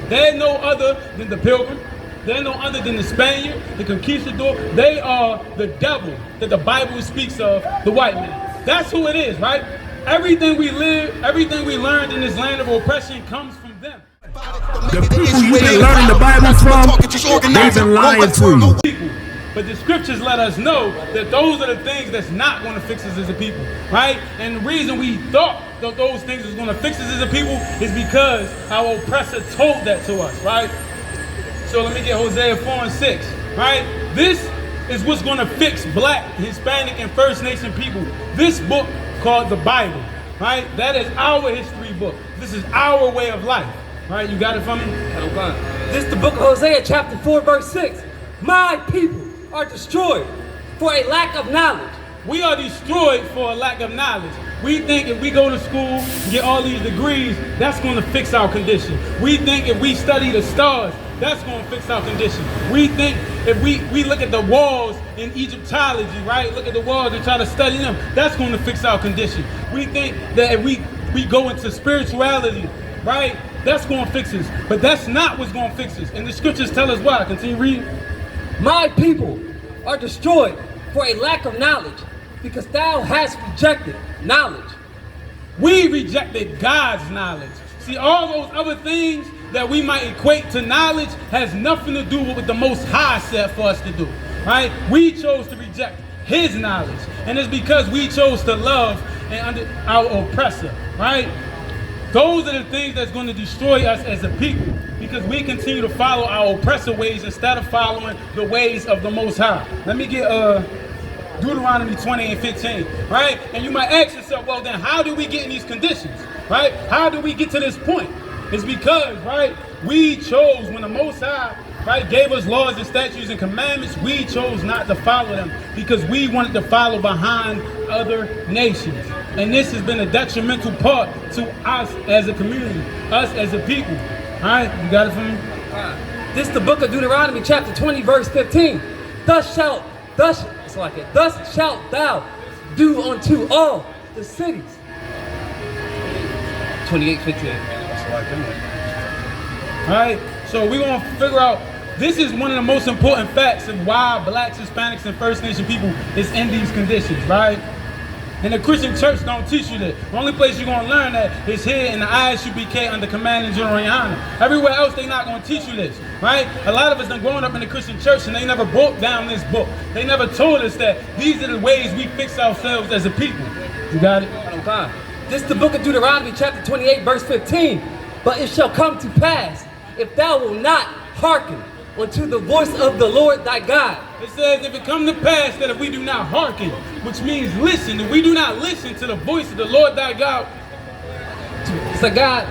They're no other than the pilgrim. They're no other than the Spaniard, the conquistador. They are the devil that the Bible speaks of, the white man. That's who it is, right? Everything we live, everything we learned in this land of oppression comes from them. The people you've been learning the Bible from, they've been lying to you. But the scriptures let us know that those are the things that's not going to fix us as a people, right? And the reason we thought that those things was going to fix us as a people is because our oppressor told that to us, right? So let me get Hosea 4 and 6, right? This is what's going to fix black, Hispanic, and First Nation people. This book called the Bible, right? That is our history book. This is our way of life, right? You got it from me? This is the book of Hosea, chapter 4, verse 6. My people are destroyed for a lack of knowledge. We are destroyed for a lack of knowledge. We think if we go to school and get all these degrees, that's going to fix our condition. We think if we study the stars, that's going to fix our condition. We think if we look at the walls in Egyptology, right? Look at the walls and try to study them, that's going to fix our condition. We think that if we go into spirituality, right? That's going to fix us. But that's not what's going to fix us. And the scriptures tell us why. Continue reading. My people are destroyed for a lack of knowledge, because thou hast rejected knowledge. We rejected God's knowledge. See, all those other things that we might equate to knowledge has nothing to do with what the Most High said for us to do, right? We chose to reject His knowledge, and it's because we chose to love and under our oppressor, right? Those are the things that's going to destroy us as a people, because we continue to follow our oppressor ways instead of following the ways of the Most High. Let me get Deuteronomy 20 and 15, right? And you might ask yourself, well, then how do we get in these conditions, right? How do we get to this point? It's because, right, we chose, when the Most High, right, gave us laws and statutes and commandments, we chose not to follow them because we wanted to follow behind other nations. And this has been a detrimental part to us as a community, us as a people. All right, you got it from me? This is the book of Deuteronomy, chapter 20, verse 15. Thus shalt thou do unto all the cities. 28:15. All right, so we're going to figure out, this is one of the most important facts of why blacks, Hispanics, and First Nation people is in these conditions, right? And the Christian church don't teach you that. The only place you're going to learn that is here in the ISUPK under Commanding General Yana. Everywhere else, they're not going to teach you this, right? A lot of us have grown up in the Christian church and they never broke down this book. They never told us that these are the ways we fix ourselves as a people. You got it? Okay. This is the book of Deuteronomy, chapter 28, verse 15. But it shall come to pass, if thou wilt not hearken unto the voice of the Lord thy God. It says, if it come to pass that if we do not hearken, which means listen, if we do not listen to the voice of the Lord thy God, it's a God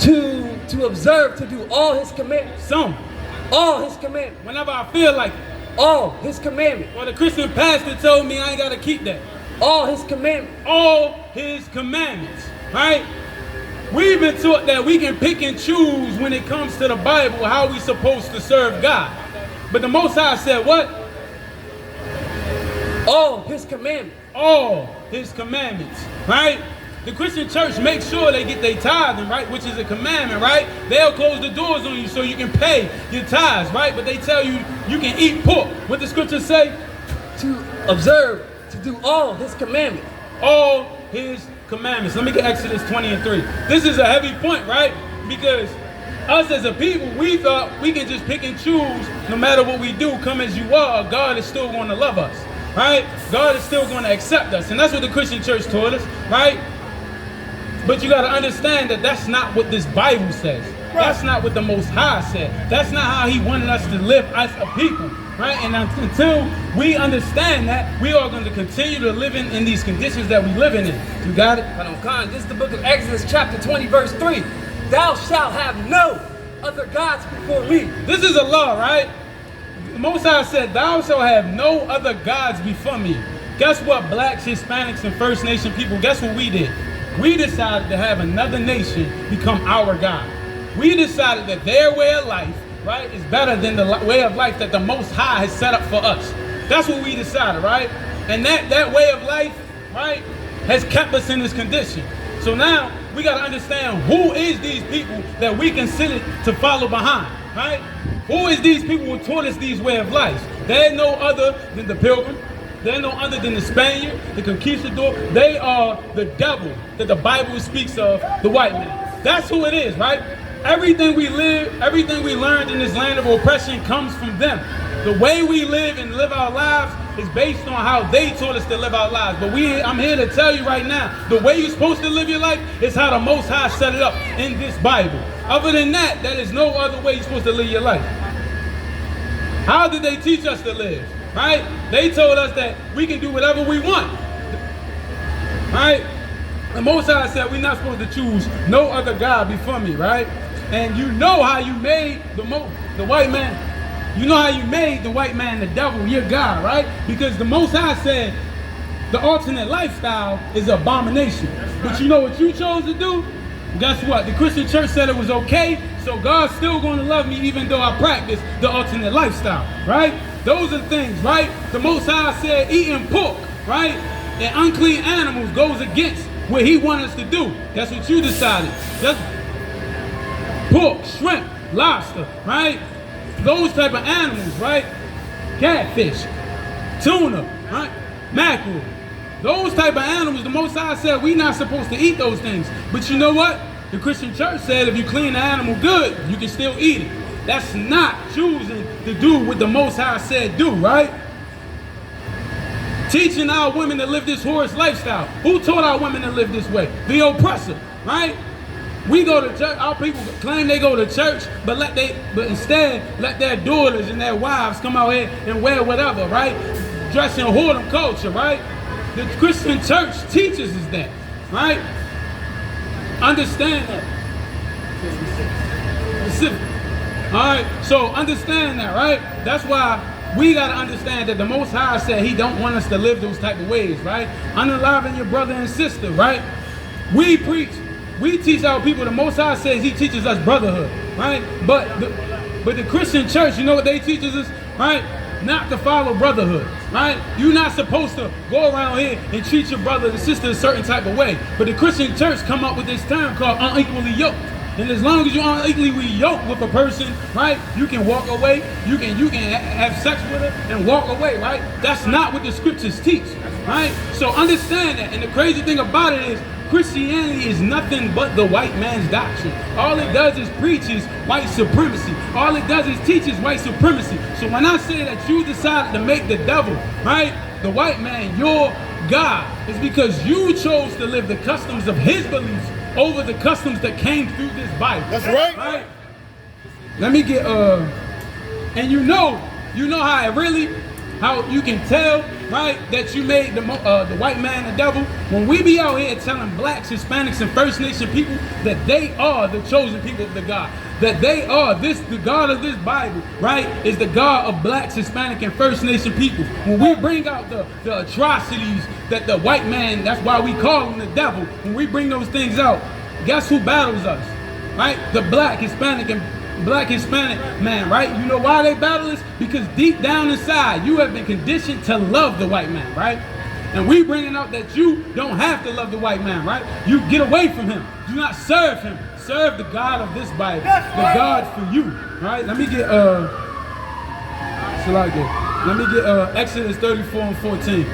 to observe, to do all His commandments. All His commandments. Whenever I feel like it. All His commandments. Well, the Christian pastor told me I ain't got to keep that. All His commandments. All His commandments, right? We've been taught that we can pick and choose when it comes to the Bible how we supposed to serve God. But the Most High said what? All His commandments. All His commandments, right? The Christian church makes sure they get their tithing, right? Which is a commandment, right? They'll close the doors on you so you can pay your tithes, right? But they tell you you can eat pork. What the scriptures say? To observe, to do all His commandments. All His commandments. Let me get Exodus 20 and 3. This is a heavy point, right? Because us as a people, we thought we can just pick and choose no matter what we do, come as you are, God is still going to love us, right? God is still going to accept us. And that's what the Christian church taught us, right? But you got to understand that that's not what this Bible says. That's not what the Most High said. That's not how He wanted us to live as a people, right? And until we understand that, we are going to continue to live in these conditions that we living in. You got it? This is the book of Exodus, chapter 20, verse 3. Thou shalt have no other gods before me. This is a law, right? The Most High said, thou shalt have no other gods before me. Guess what, blacks, Hispanics, and First Nation people, guess what we did? We decided to have another nation become our God. We decided that their way of life, right, is better than the way of life that the Most High has set up for us. That's what we decided, right? And that way of life, right, has kept us in this condition. So now we got to understand who is these people that we consider to follow behind, right? Who is these people who taught us these way of life? They're no other than the Pilgrim. They're no other than the Spaniard, the Conquistador. They are the devil that the Bible speaks of, the white man. That's who it is, right? Everything we live, everything we learned in this land of oppression comes from them. The way we live and live our lives is based on how they taught us to live our lives. But I'm here to tell you right now, the way you're supposed to live your life is how the Most High set it up in this Bible. Other than that, there is no other way you're supposed to live your life. How did they teach us to live? Right? They told us that we can do whatever we want. Right? The Most High said we're not supposed to choose no other God before me, right? And you know how you made the white man. You know how you made the white man the devil, your God, right? Because the Most High said the alternate lifestyle is an abomination. But you know what you chose to do? Guess what? The Christian church said it was okay, so God's still going to love me even though I practice the alternate lifestyle, right? Those are things, right? The Most High said eating pork, right? And unclean animals goes against what he wanted us to do. That's what you decided. That's pork, shrimp, lobster, right? Those type of animals, right? Catfish, tuna, right? Mackerel. Those type of animals, the Most High said we're not supposed to eat those things. But you know what? The Christian church said if you clean the animal good, you can still eat it. That's not choosing to do what the Most High said do, right? Teaching our women to live this whore's lifestyle. Who taught our women to live this way? The oppressor, right? We go to church, our people claim they go to church, but instead let their daughters and their wives come out here and wear whatever, right? Dress in whoredom culture, right? The Christian church teaches us that, right? Understand that. All right, so understand that, right? That's why we got to understand that the Most High said he don't want us to live those type of ways, right? Unaliving your brother and sister, right? We preach, we teach our people, the Most High says he teaches us brotherhood, right? But the Christian church, you know what they teaches us, right? Not to follow brotherhood, right? You're not supposed to go around here and treat your brother and sister a certain type of way. But the Christian church come up with this term called unequally yoked. And as long as you're unequally yoked with a person, right, you can walk away, you can have sex with her and walk away, right? That's not what the scriptures teach, right? So understand that. And the crazy thing about it is Christianity is nothing but the white man's doctrine. All it does is preaches white supremacy. All it does is teaches white supremacy. So when I say that you decided to make the devil, right, the white man, your God, it's because you chose to live the customs of his beliefs over the customs that came through this Bible. That's right. Right? Let me get and you know how you can tell, right, that you made the white man the devil. When we be out here telling blacks, Hispanics, and First Nation people that they are the chosen people of the God, that they are the God of this Bible, right, is the God of blacks, Hispanic, and First Nation people. When we bring out the atrocities that the white man, that's why we call him the devil, when we bring those things out, guess who battles us, right? The black, Hispanic man, right? You know why they battle us? Because deep down inside, you have been conditioned to love the white man, right? And we bringing out that you don't have to love the white man, right? You get away from him. Do not serve him. Serve the God of this Bible, the God for you, right? Let me get Exodus 34 and 14,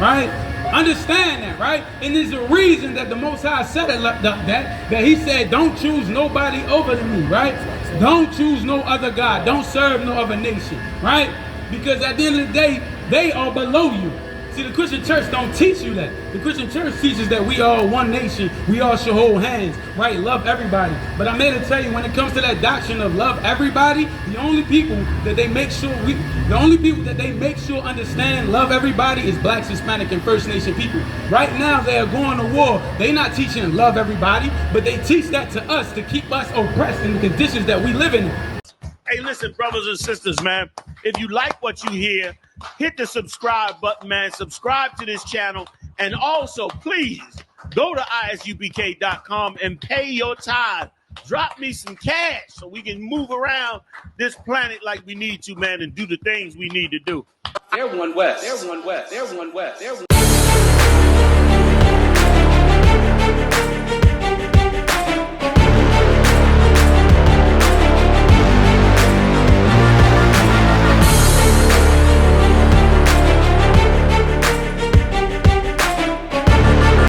right? Understand that, right? And there's a reason that the Most High said it like that he said, don't choose nobody over than me, right? Don't choose no other God. Don't serve no other nation, right? Because at the end of the day, they are below you. See, the Christian church don't teach you that. The Christian church teaches that we are one nation. We all should hold hands, right? Love everybody. But I'm here to tell you, when it comes to that doctrine of love everybody, the only people that they make sure understand love everybody is blacks, Hispanic, and First Nation people. Right now, they are going to war. They're not teaching love everybody, but they teach that to us to keep us oppressed in the conditions that we live in. Hey, listen, brothers and sisters, man. If you like what you hear, hit the subscribe button, man. Subscribe to this channel. And also, please, go to ISUPK.com and pay your tithe. Drop me some cash so we can move around this planet like we need to, man, and do the things we need to do. They're one West. They're one West. They're one West. They're one